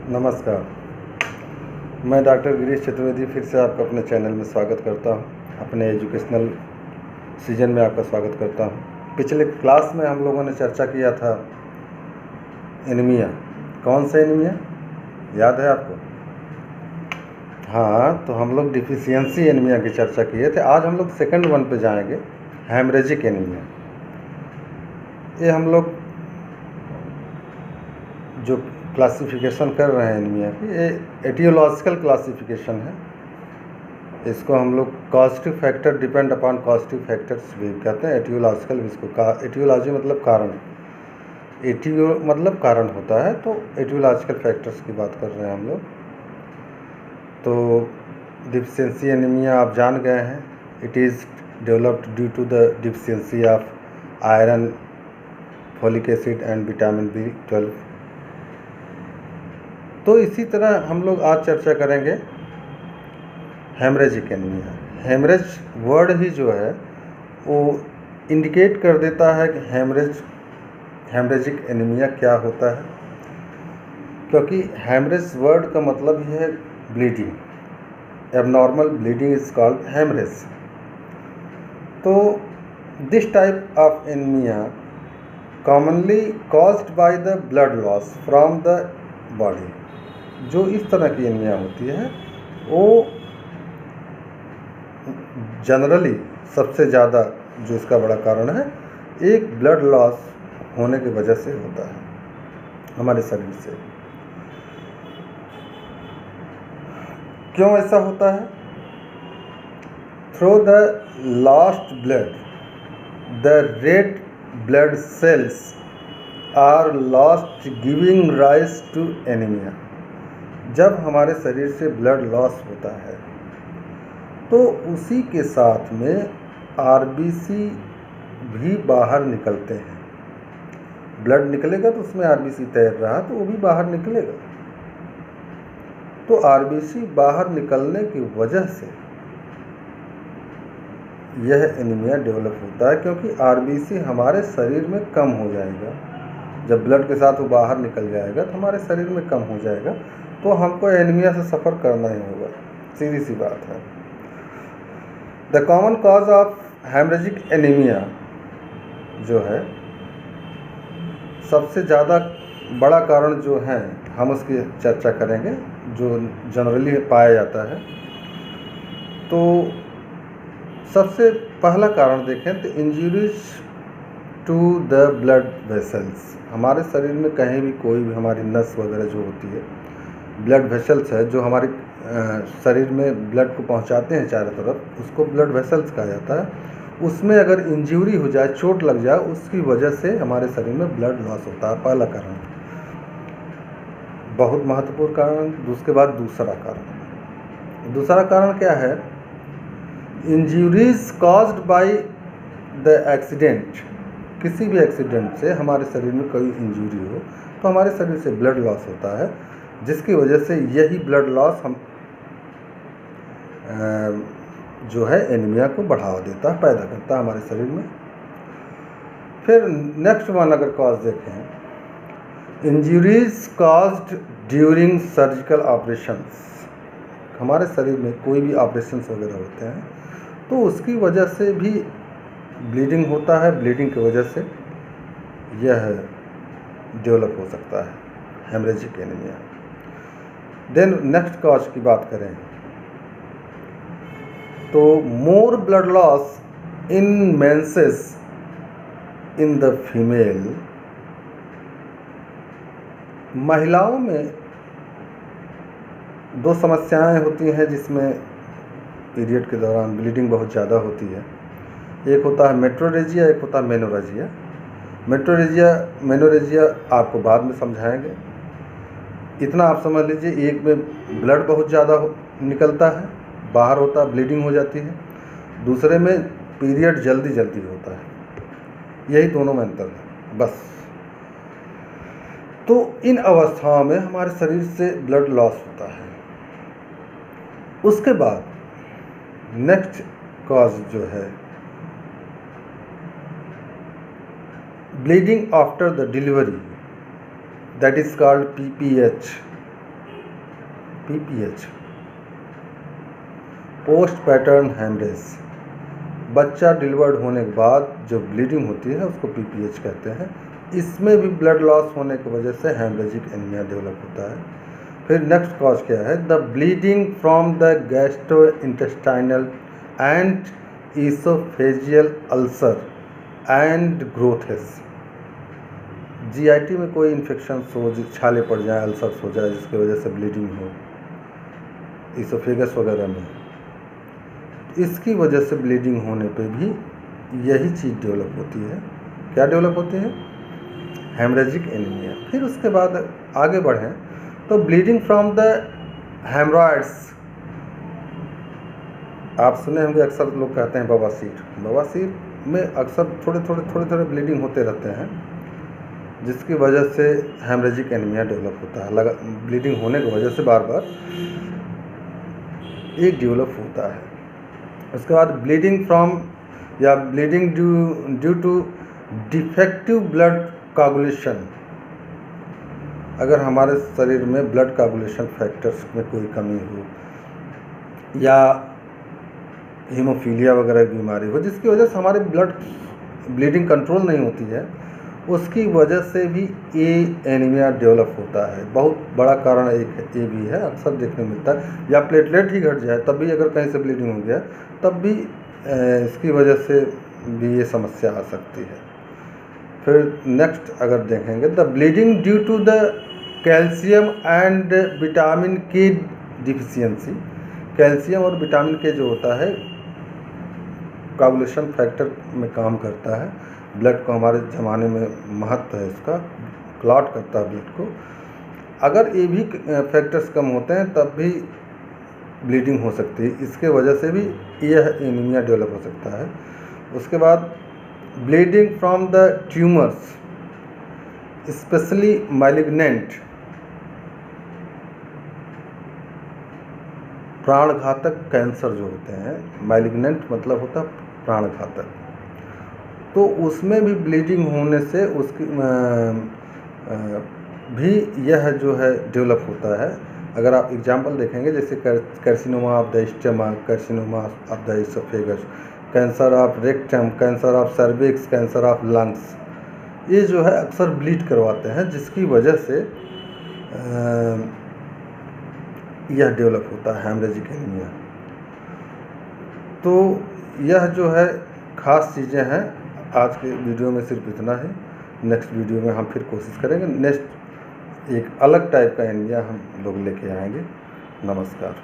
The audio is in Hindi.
नमस्कार। मैं डॉक्टर गिरीश चतुर्वेदी फिर से आपका अपने चैनल में स्वागत करता हूं। अपने एजुकेशनल सीजन में आपका स्वागत करता हूं। पिछले क्लास में हम लोगों ने चर्चा किया था एनीमिया। कौन सा एनीमिया याद है आपको? हाँ, तो हम लोग डिफिशियंसी एनीमिया की चर्चा किए थे। आज हम लोग सेकंड वन पे जाएंगे, हेमरेजिक एनीमिया। ये हम लोग जो क्लासिफिकेशन कर रहे हैं एनीमिया की, ये एटियोलॉजिकल क्लासिफिकेशन है। इसको हम लोग causative factor depend upon causative factors भी कहते हैं। एटियोलॉजिकल, इसको एटियोलॉजी मतलब कारण, एटियो मतलब कारण होता है, तो एटियोलॉजिकल फैक्टर्स की बात कर रहे हैं हम लोग। तो डिफिशियंसी एनीमिया आप जान गए हैं। It is developed due to the deficiency of iron, folic acid and vitamin B12। तो इसी तरह हम लोग आज चर्चा करेंगे हेमरेजिक एनीमिया। हेमरेज वर्ड ही जो है वो इंडिकेट कर देता है कि हेमरेजिक एनीमिया क्या होता है, क्योंकि हेमरेज वर्ड का मतलब ही है bleeding. Abnormal bleeding is called haemorrhage. तो this type of anaemia commonly caused by the blood loss from the body. जो इस तरह की एनीमिया होती है वो जनरली सबसे ज़्यादा जो इसका बड़ा कारण है, एक ब्लड लॉस होने की वजह से होता है हमारे शरीर से। क्यों ऐसा होता है? Through the lost blood the red blood cells are lost giving rise to anaemia. जब हमारे शरीर से ब्लड लॉस होता है तो उसी के साथ में आरबीसी भी बाहर निकलते हैं। ब्लड निकलेगा तो उसमें आरबीसी तैर रहा तो वो भी बाहर निकलेगा। तो आरबीसी बाहर निकलने की वजह से यह एनीमिया डेवलप होता है, क्योंकि आरबीसी हमारे शरीर में कम हो जाएगा। जब ब्लड के साथ वो बाहर निकल जाएगा तो हमारे शरीर में कम हो जाएगा, तो हमको एनीमिया से सफ़र करना ही होगा। सीधी सी बात है। The common cause of haemorrhagic anaemia जो है, सबसे ज़्यादा बड़ा कारण जो है हम उसकी चर्चा करेंगे, जो जनरली पाया जाता है। तो सबसे पहला कारण देखें तो injuries to the blood vessels. हमारे शरीर में कहीं भी कोई भी हमारी नस वगैरह जो होती है, ब्लड वेसल्स है जो हमारे शरीर में ब्लड को पहुंचाते हैं चारों तरफ, उसको ब्लड वेसल्स कहा जाता है। उसमें अगर इंजरी हो जाए, चोट लग जाए, उसकी वजह से हमारे शरीर में ब्लड लॉस होता है। पहला कारण, बहुत महत्वपूर्ण कारण। उसके बाद दूसरा कारण क्या है? Injuries caused by the accident. किसी भी एक्सीडेंट से हमारे शरीर में कोई इंजरी हो तो हमारे शरीर से ब्लड लॉस होता है, जिसकी वजह से यही ब्लड लॉस हम जो है एनीमिया को बढ़ावा देता है, पैदा करता है हमारे शरीर में। फिर नेक्स्ट वन अगर कॉज देखें, injuries caused during surgical operations. हमारे शरीर में कोई भी ऑपरेशंस वगैरह होते हैं तो उसकी वजह से भी ब्लीडिंग होता है। ब्लीडिंग की वजह से यह डेवलप हो सकता है haemorrhagic anaemia. Then next cause की बात करें तो more blood loss in menses in the female. महिलाओं में दो समस्याएं होती हैं जिसमें पीरियड के दौरान ब्लीडिंग बहुत ज़्यादा होती है। एक होता है मेट्रोरेजिया, एक होता है मेनोरेजिया। मेनोरेजिया आपको बाद में समझाएंगे। इतना आप समझ लीजिए, एक में ब्लड बहुत ज़्यादा निकलता है, बाहर होता है, ब्लीडिंग हो जाती है। दूसरे में पीरियड जल्दी होता है। यही दोनों में अंतर है बस। तो इन अवस्थाओं में हमारे शरीर से ब्लड लॉस होता है। उसके बाद नेक्स्ट कॉज जो है, bleeding after the delivery, that is called PPH, PPH, postpartum haemorrhage, बच्चा डिलीवर्ड होने के बाद जो ब्लीडिंग होती है उसको PPH कहते हैं। इसमें भी ब्लड लॉस होने की वजह से हेमरेजिक एनीमिया डेवलप होता है। फिर नेक्स्ट कॉज क्या है? The bleeding from the gastrointestinal and oesophageal ulcer and growths. GIT में कोई इन्फेक्शन हो, छाले पड़ जाए, अल्सर्स हो जाए जिसकी वजह से ब्लीडिंग हो, ईसोफेगस वगैरह में, इसकी वजह से ब्लीडिंग होने पे भी यही चीज़ डेवलप होती है। क्या डेवलप होती है? Haemorrhagic anaemia. फिर उसके बाद आगे बढ़ें तो ब्लीडिंग फ्रॉम द हेमरॉइड्स, आप सुने होंगे, अक्सर लोग कहते हैं बवासीर। बवासीर में अक्सर थोड़े थोड़े ब्लीडिंग होते रहते हैं जिसकी वजह से हेमरेजिक एनीमिया डेवलप होता है। ब्लीडिंग होने की वजह से बार बार ये डेवलप होता है। उसके बाद ब्लीडिंग फ्रॉम या bleeding due to defective blood coagulation, अगर हमारे शरीर में ब्लड कोगुलेशन फैक्टर्स में कोई कमी हो या हीमोफीलिया वगैरह की बीमारी हो जिसकी वजह से हमारे ब्लीडिंग कंट्रोल नहीं होती है, उसकी वजह से भी ये एनीमिया डेवलप होता है। बहुत बड़ा कारण एक ये भी है, अक्सर देखने मिलता है। या प्लेटलेट ही घट जाए तब भी अगर कहीं से ब्लीडिंग हो गया तब भी इसकी वजह से भी ये समस्या आ सकती है। फिर नेक्स्ट अगर देखेंगे, the bleeding due to the calcium and vitamin K deficiency. Calcium और विटामिन के जो होता है कोगुलेशन फैक्टर में काम करता है, ब्लड को हमारे ज़माने में महत्व है इसका, क्लॉट करता है ब्लड को। अगर ये भी फैक्टर्स कम होते हैं तब भी ब्लीडिंग हो सकती है, इसके वजह से भी यह एनीमिया डेवलप हो सकता है। उसके बाद bleeding from the tumours specially malignant, प्राणघातक कैंसर जो होते हैं, मैलिग्नेंट मतलब होता है प्राणघातक, तो उसमें भी ब्लीडिंग होने से उसकी भी यह जो है डेवलप होता है। अगर आप एग्जांपल देखेंगे जैसे carcinoma of the stomach, carcinoma of the oesophagus, cancer of rectum, cancer of cervix, cancer of lungs, ये जो है अक्सर ब्लीड करवाते हैं जिसकी वजह से यह डेवलप होता है हेमरेजिक एनीमिया। तो यह जो है ख़ास चीज़ें हैं। आज के वीडियो में सिर्फ इतना ही। नेक्स्ट वीडियो में हम फिर कोशिश करेंगे, नेक्स्ट एक अलग टाइप का एनीमिया हम लोग लेके आएंगे। नमस्कार।